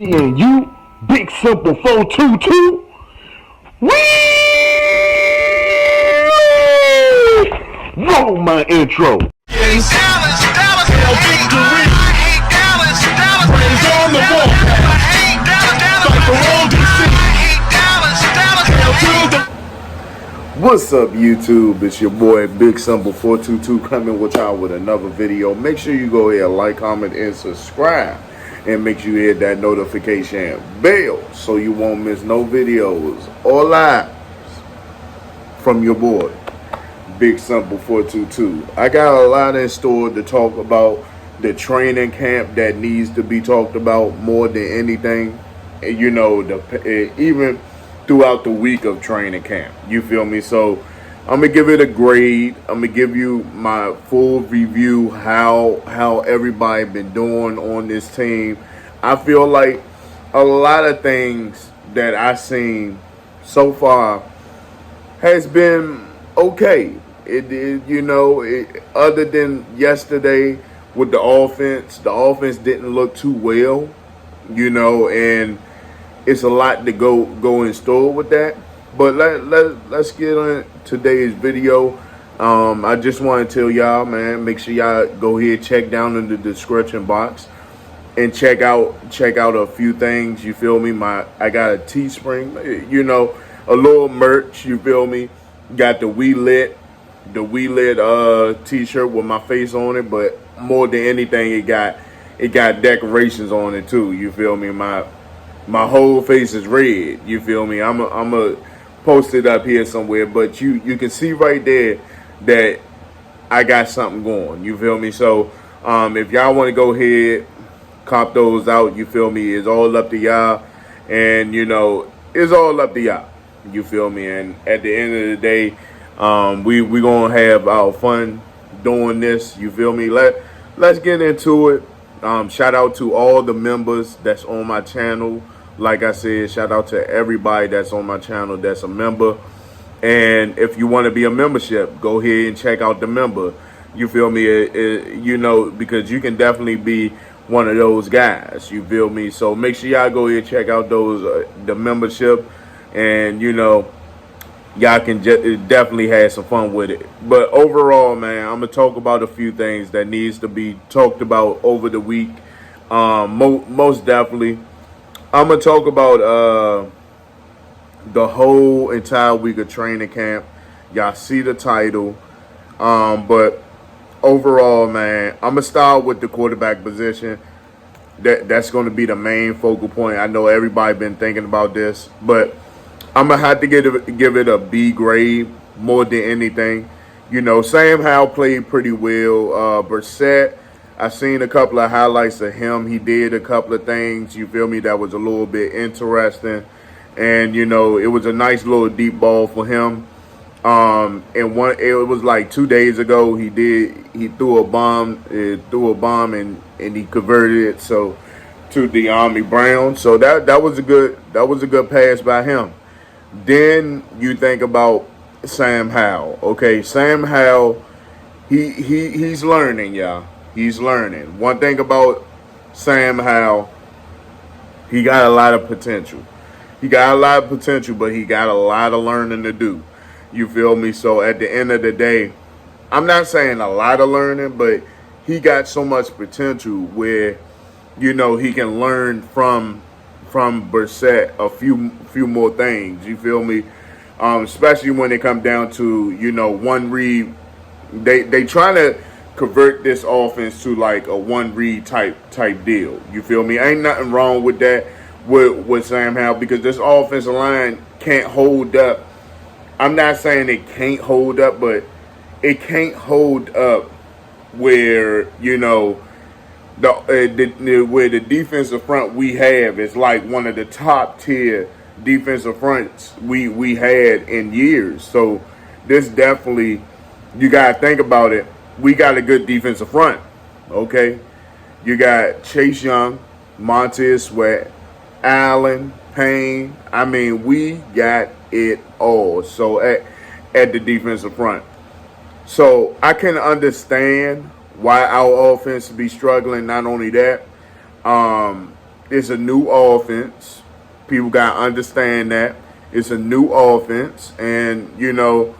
And you, big simple 422. Wee! Roll my intro. What's up, YouTube? It's your boy Big Simple 422 coming with y'all with another video. Make sure you go ahead, like, comment, and subscribe. And make sure you hit that notification bell so you won't miss no videos or lives from your boy Big Simple 422. I got a lot in store to talk about. The training camp that needs to be talked about more than anything. And you know, even throughout the week of training camp, you feel me? So I'm gonna give it a grade. I'm gonna give you my full review how everybody been doing on this team. I feel like a lot of things that I've seen so far has been okay. Other than yesterday with the offense didn't look too well, and it's a lot to go in store with that. But let's get on today's video. I just want to tell y'all, man, make sure y'all go ahead, check down in the description box and check out a few things. You feel me? I got a Teespring, a little merch. You feel me? Got the WEEEEEEEEE t-shirt with my face on it, but more than anything, it got decorations on it too. You feel me? My whole face is red. You feel me? I'm a post it up here somewhere, but you can see right there that I got something going. You feel me? So if y'all want to go ahead, cop those out. You feel me? It's all up to y'all, and it's all up to y'all. You feel me? And at the end of the day, we gonna have our fun doing this. You feel me? Let's get into it. Shout out to all the members that's on my channel. Like I said, shout out to everybody that's on my channel that's a member. And if you want to be a membership, go ahead and check out the member. You feel me? Because you can definitely be one of those guys. You feel me? So make sure y'all go ahead and check out those the membership, and y'all can definitely have some fun with it. But overall, man, I'm gonna talk about a few things that needs to be talked about over the week. Most definitely, I'm gonna talk about the whole entire week of training camp. Y'all see the title, but overall, man, I'm gonna start with the quarterback position. That's gonna be the main focal point. I know everybody been thinking about this, but I'm gonna have to give it a B grade more than anything. Sam Howell played pretty well. Brissett, I seen a couple of highlights of him. He did a couple of things, you feel me, that was a little bit interesting. And it was a nice little deep ball for him. And it was like 2 days ago he threw a bomb and he converted it to the Army Brown. So that was a good pass by him. Then you think about Sam Howell. Okay, Sam Howell, he's learning, y'all. He's learning. One thing about Sam Howell, he got a lot of potential. He got a lot of potential, but he got a lot of learning to do. You feel me? So at the end of the day, I'm not saying a lot of learning, but he got so much potential where, he can learn from Brissett a few more things. You feel me? Especially when it comes down to one read. They trying to convert this offense to like a one read type deal. You feel me? Ain't nothing wrong with that with Sam Howell, because this offensive line can't hold up. I'm not saying it can't hold up, but it can't hold up where where the defensive front we have is like one of the top tier defensive fronts we had in years. So this definitely, you gotta think about it. We got a good defensive front. Okay, you got Chase Young, Montez Sweat, Allen, Payne. I mean, we got it all. So at the defensive front, so I can understand why our offense be struggling. Not only that, it's a new offense. People got to understand that. It's a new offense. And, you know,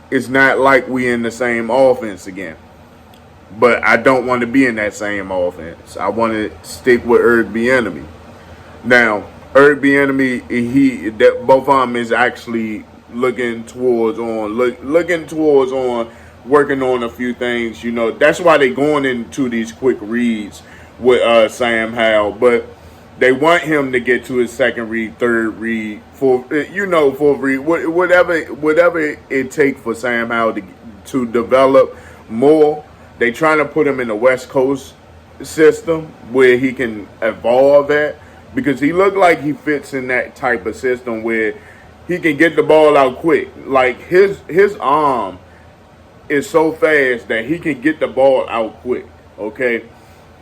it's not like we in the same offense again. But I don't want to be in that same offense. I want to stick with LB&Oline. Now, LB&Oline, both of them is actually looking towards working on a few things. You know, that's why they going into these quick reads with Sam Howell. But they want him to get to his second read, third read, fourth read, whatever it takes for Sam Howell to develop more. They trying to put him in the West Coast system where he can evolve at, because he looked like he fits in that type of system where he can get the ball out quick. Like his arm is so fast that he can get the ball out quick. Okay.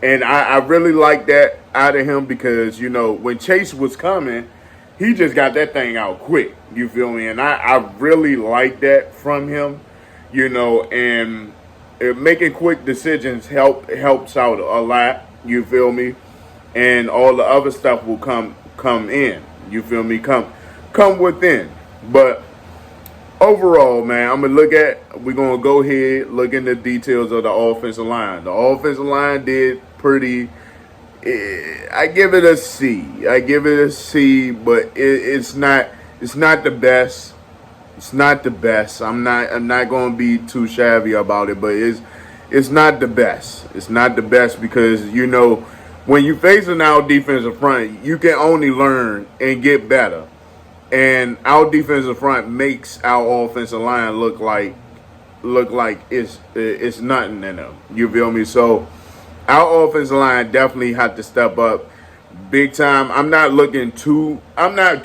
And I really like that out of him, because, you know, when Chase was coming, he just got that thing out quick. You feel me? And I really like that from him, you know, and making quick decisions helps out a lot. You feel me? And all the other stuff will come in. You feel me? Come within. But overall, man, we're gonna go ahead, look in the details of the offensive line. The offensive line did pretty. I give it a C. But it's not the best. It's not the best. I'm not going to be too shabby about it, but it's not the best. It's not the best because, you know, when you facing our defensive front, you can only learn and get better. And our defensive front makes our offensive line look like it's nothing in them. You feel me? So our offensive line definitely had to step up big time. I'm not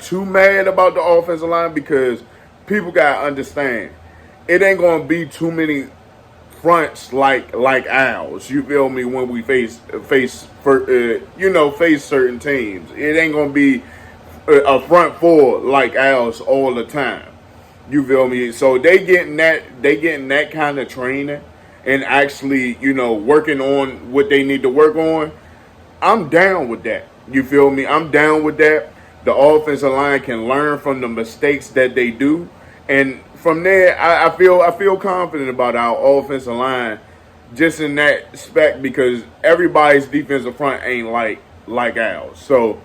too mad about the offensive line, because people gotta understand, it ain't gonna be too many fronts like ours. You feel me? When we face certain teams, it ain't gonna be a front four like ours all the time. You feel me? So they getting that kind of training and actually, you know, working on what they need to work on. I'm down with that. You feel me? I'm down with that. The offensive line can learn from the mistakes that they do. And from there, I feel confident about our offensive line just in that respect, because everybody's defensive front ain't like ours. So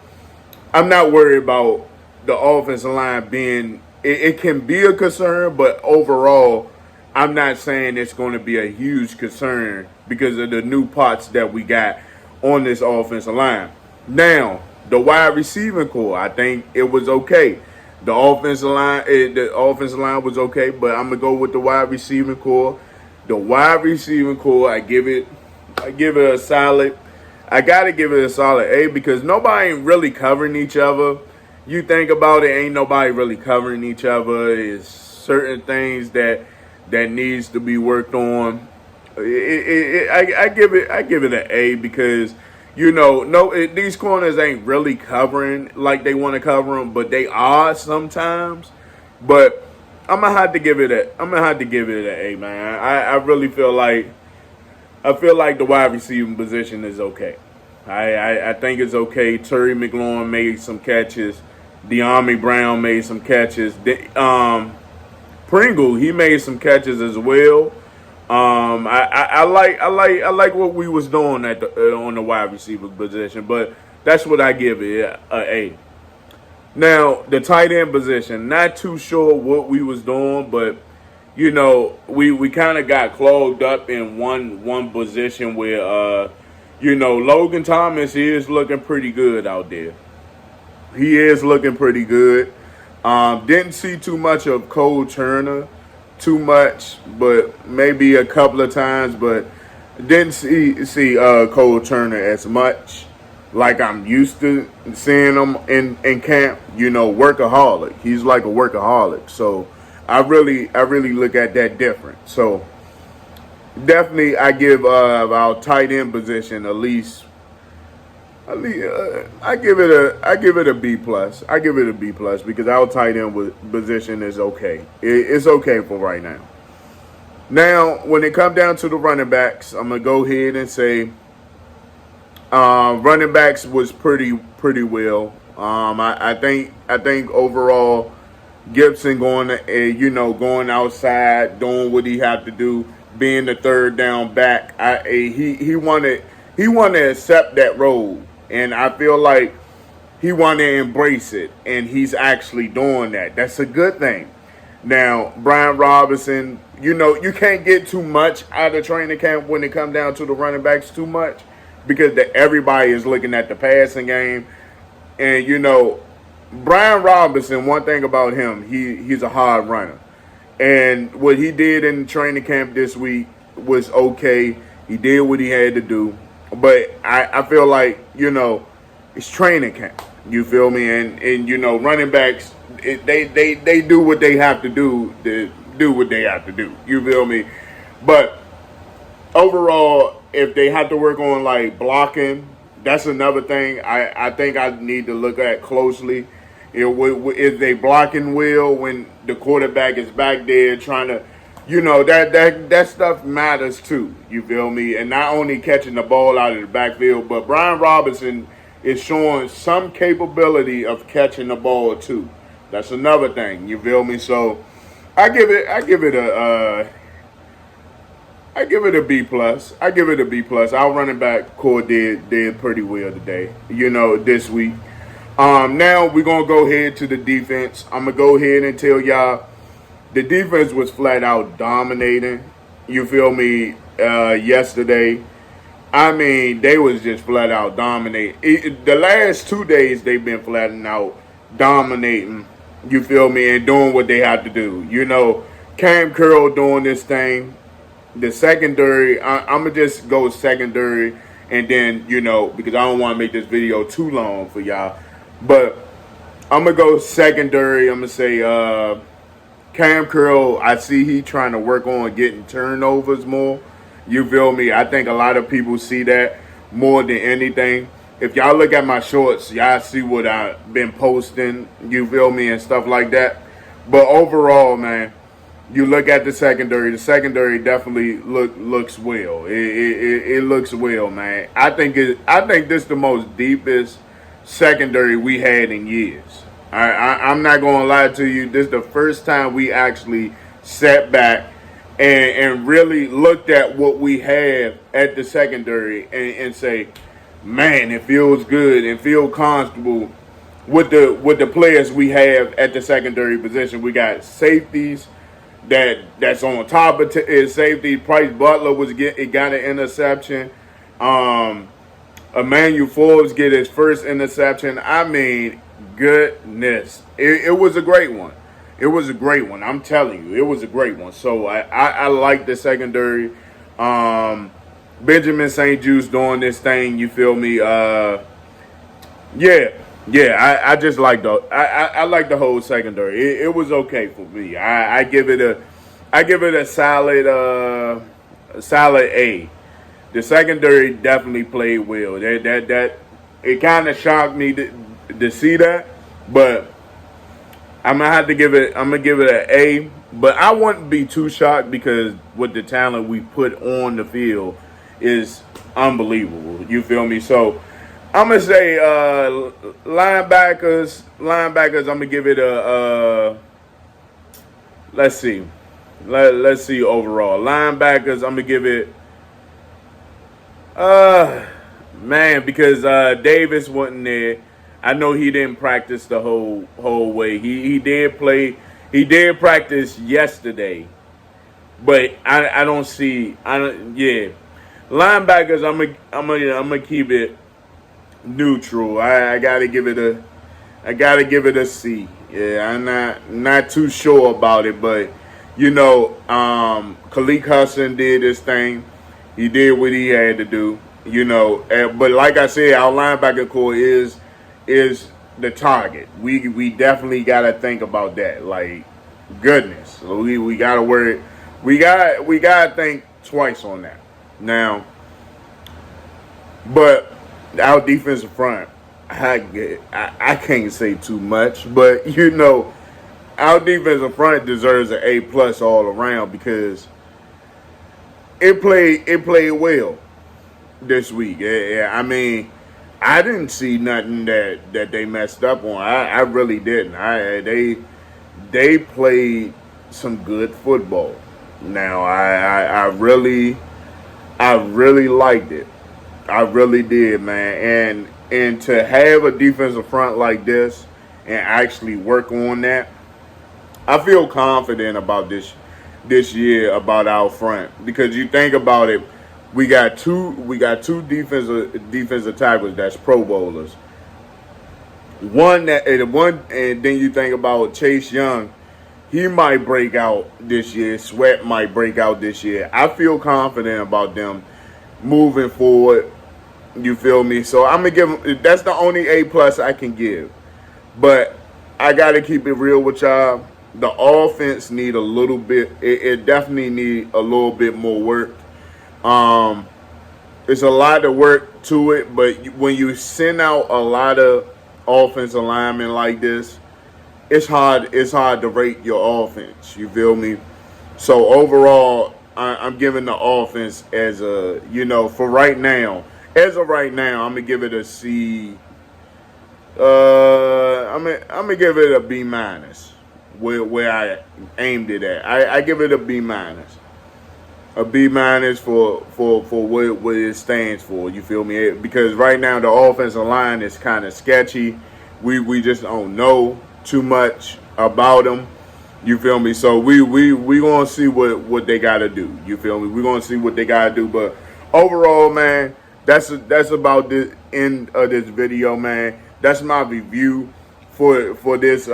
I'm not worried about the offensive line being – it can be a concern, but overall, I'm not saying it's going to be a huge concern because of the new parts that we got on this offensive line. Now, the wide receiving core, I think it was okay. The offensive line was okay, but I'm gonna go with the wide receiving core. The wide receiving core, I give it a solid. I gotta give it a solid A, because nobody ain't really covering each other. You think about it, ain't nobody really covering each other. It's certain things that needs to be worked on. I give it an A, because, you know, these corners ain't really covering like they want to cover them, but they are sometimes. But I'm gonna have to give it an A, man. I really feel like the wide receiving position is okay. I think it's okay. Terry McLaurin made some catches. De'Ami Brown made some catches. Pringle, he made some catches as well. I like what we was doing on the wide receiver position, but that's what I give it, a. Now, the tight end position, not too sure what we was doing, but, you know, we kind of got clogged up in one position where, you know, Logan Thomas is looking pretty good out there. He is looking pretty good. Didn't see too much of Cole Turner, but maybe a couple of times, but didn't see Cole Turner as much like I'm used to seeing him in camp. You know, workaholic. He's like a workaholic. So I really look at that different. So definitely I give our tight end position at least I give it a B plus. I give it a B plus because our tight end position is okay. It's okay for right now. Now, when it comes down to the running backs, I'm gonna go ahead and say Running backs was pretty well. I think overall Gibson going going outside, doing what he had to do, being the third down back. He wanted to accept that role, and I feel like he wanted to embrace it, and he's actually doing that. That's a good thing. Now, Brian Robinson, you can't get too much out of training camp when it comes down to the running backs too much because everybody is looking at the passing game. And, Brian Robinson, one thing about him, he's a hard runner. And what he did in training camp this week was okay. He did what he had to do. But I feel like, it's training camp. You feel me? And running backs, they do what they have to do to do what they have to do. You feel me? But overall, if they have to work on like blocking, that's another thing I think I need to look at closely. Is they blocking well when the quarterback is back there trying to, that stuff matters too. You feel me? And not only catching the ball out of the backfield, but Brian Robinson is showing some capability of catching the ball too. That's another thing. You feel me? So I give it a B plus. I give it a B plus. Our running back core did pretty well today. This week. Now we're gonna go ahead to the defense. I'm gonna go ahead and tell y'all the defense was flat out dominating. You feel me? Yesterday, I mean, they was just flat out dominating. The last 2 days they've been flat out dominating. You feel me? And doing what they have to do. Cam Curl doing this thing. The secondary, I'm going to just go secondary and then, because I don't want to make this video too long for y'all. But I'm going to go secondary. I'm going to say Cam Curl, I see he trying to work on getting turnovers more. You feel me? I think a lot of people see that more than anything. If y'all look at my shorts, y'all see what I've been posting, you feel me, and stuff like that. But overall, man, you look at the secondary definitely looks well. It looks well, man. I think this is the most deepest secondary we had in years. I'm not gonna lie to you. This is the first time we actually sat back and really looked at what we have at the secondary and say, man, it feels good and feel comfortable with the players we have at the secondary position. We got safeties that's on top of his safety. Price Butler got an interception. Emmanuel Forbes get his first interception. I mean, goodness, it was a great one. It was a great one. I'm telling you, it was a great one. So I like the secondary. Benjamin St. Juste doing this thing. You feel me? I just like I like the whole secondary. It was okay for me. I give it a solid A. The secondary definitely played well. That it kind of shocked me to see that, but I'm gonna give it an A. But I wouldn't be too shocked because with the talent we put on the field is unbelievable. You feel me? So I'm gonna say linebackers. I'm gonna give it a let's see overall linebackers. I'm gonna give it because Davis wasn't there. I know he didn't practice the whole way. He did play. He did practice yesterday, but I don't see. Linebackers. I'm gonna keep it neutral. I gotta give it a C. Yeah, I'm not too sure about it, but Khalid Hudson did his thing. He did what he had to do. But like I said, our linebacker core is the target. We definitely gotta think about that. Like, goodness, so we gotta worry. We gotta think twice on that now. But our defensive front, I can't say too much, but our defensive front deserves an A plus all around because it played well. this week. Yeah, I mean, I didn't see nothing that they messed up on. I really didn't. They played some good football. Now I really liked it. I really did, man. And to have a defensive front like this and actually work on that, I feel confident about this year about our front, because you think about it, we got two defensive tackles that's Pro Bowlers. One, and then you think about Chase Young. He might break out this year. Sweat might break out this year. I feel confident about them moving forward. You feel me? So I'm gonna give them. That's the only A+ I can give. But I gotta keep it real with y'all. The offense need a little bit. It definitely need a little bit more work. It's a lot of work to it, but when you send out a lot of offensive linemen like this, it's hard to rate your offense. You feel me? So overall, I'm giving the offense as a, for right now, as of right now, I'm gonna give it a C. I'm gonna give it a B-, where I aimed it at. I give it a B-, a B- for what it stands for. You feel me? Because right now the offensive line is kind of sketchy. We just don't know too much about them. You feel me? So we gonna see what they gotta do. You feel me? We're gonna see what they gotta do. But overall, man, that's about the end of this video, man. That's my review for this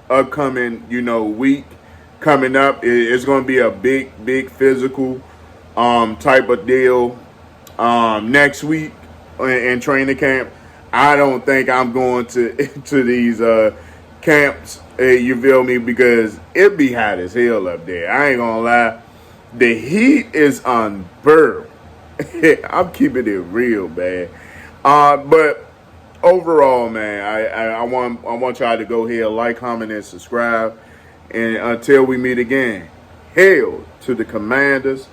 upcoming week coming up. It's gonna be a big physical type of deal next week in training camp. I don't think I'm going to these camps. You feel me? Because it be hot as hell up there. I ain't gonna lie. The heat is unbearable. I'm keeping it real, man. But overall, man, I want y'all to go here, like, comment, and subscribe. And until we meet again, hail to the Commanders,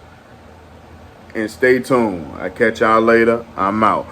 and stay tuned. I catch y'all later. I'm out.